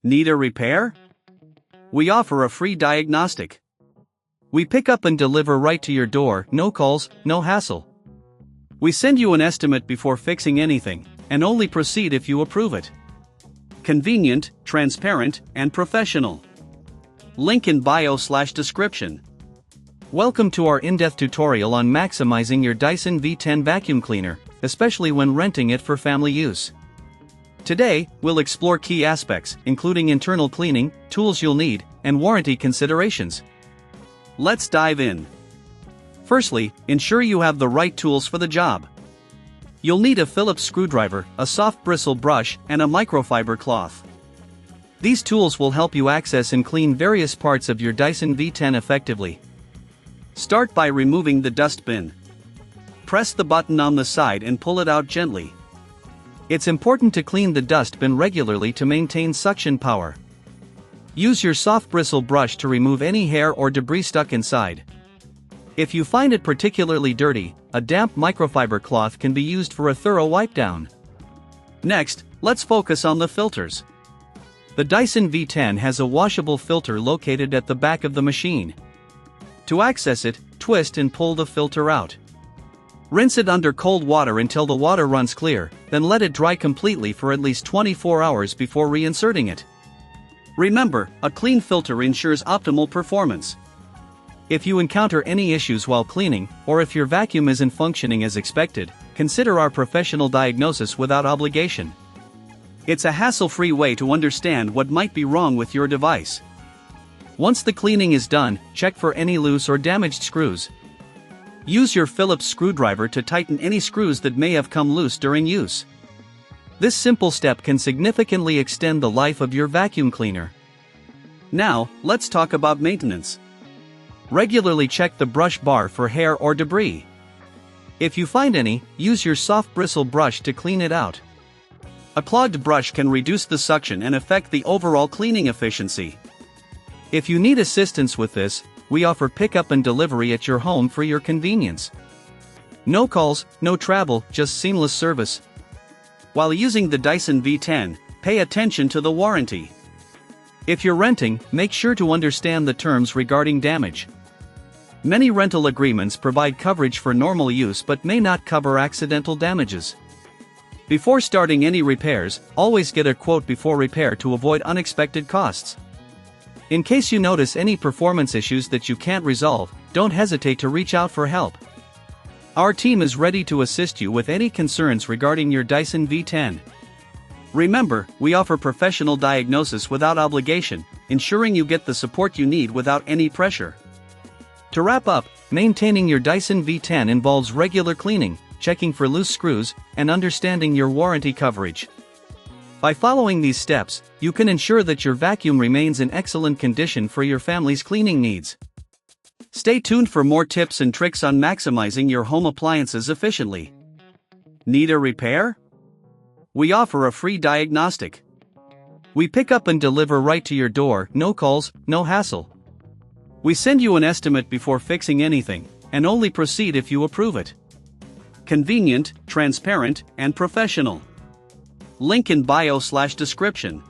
Need a repair? We offer a free diagnostic. We pick up and deliver right to your door, no calls, no hassle. We send you an estimate before fixing anything, and only proceed if you approve it. Convenient, transparent, and professional. Link in bio/description. Welcome to our in-depth tutorial on maximizing your Dyson V10 vacuum cleaner, especially when renting it for family use. Today, we'll explore key aspects, including internal cleaning, tools you'll need, and warranty considerations. Let's dive in. Firstly, ensure you have the right tools for the job. You'll need a Phillips screwdriver, a soft bristle brush, and a microfiber cloth. These tools will help you access and clean various parts of your Dyson V10 effectively. Start by removing the dust bin. Press the button on the side and pull it out gently. It's important to clean the dust bin regularly to maintain suction power. Use your soft bristle brush to remove any hair or debris stuck inside. If you find it particularly dirty, a damp microfiber cloth can be used for a thorough wipe down. Next, let's focus on the filters. The Dyson V10 has a washable filter located at the back of the machine. To access it, twist and pull the filter out. Rinse it under cold water until the water runs clear, then let it dry completely for at least 24 hours before reinserting it. Remember, a clean filter ensures optimal performance. If you encounter any issues while cleaning, or if your vacuum isn't functioning as expected, consider our professional diagnosis without obligation. It's a hassle-free way to understand what might be wrong with your device. Once the cleaning is done, check for any loose or damaged screws. Use your Phillips screwdriver to tighten any screws that may have come loose during use. This simple step can significantly extend the life of your vacuum cleaner. Now, let's talk about maintenance. Regularly check the brush bar for hair or debris. If you find any, use your soft bristle brush to clean it out. A clogged brush can reduce the suction and affect the overall cleaning efficiency. If you need assistance with this, we offer pickup and delivery at your home for your convenience. No calls, no travel, just seamless service. While using the Dyson V10, pay attention to the warranty. If you're renting, make sure to understand the terms regarding damage. Many rental agreements provide coverage for normal use but may not cover accidental damages. Before starting any repairs, always get a quote before repair to avoid unexpected costs. In case you notice any performance issues that you can't resolve, don't hesitate to reach out for help. Our team is ready to assist you with any concerns regarding your Dyson V10. Remember, we offer professional diagnosis without obligation, ensuring you get the support you need without any pressure. To wrap up, maintaining your Dyson V10 involves regular cleaning, checking for loose screws, and understanding your warranty coverage. By following these steps, you can ensure that your vacuum remains in excellent condition for your family's cleaning needs. Stay tuned for more tips and tricks on maximizing your home appliances efficiently. Need a repair? We offer a free diagnostic. We pick up and deliver right to your door, no calls, no hassle. We send you an estimate before fixing anything, and only proceed if you approve it. Convenient, transparent, and professional. Link in bio/description.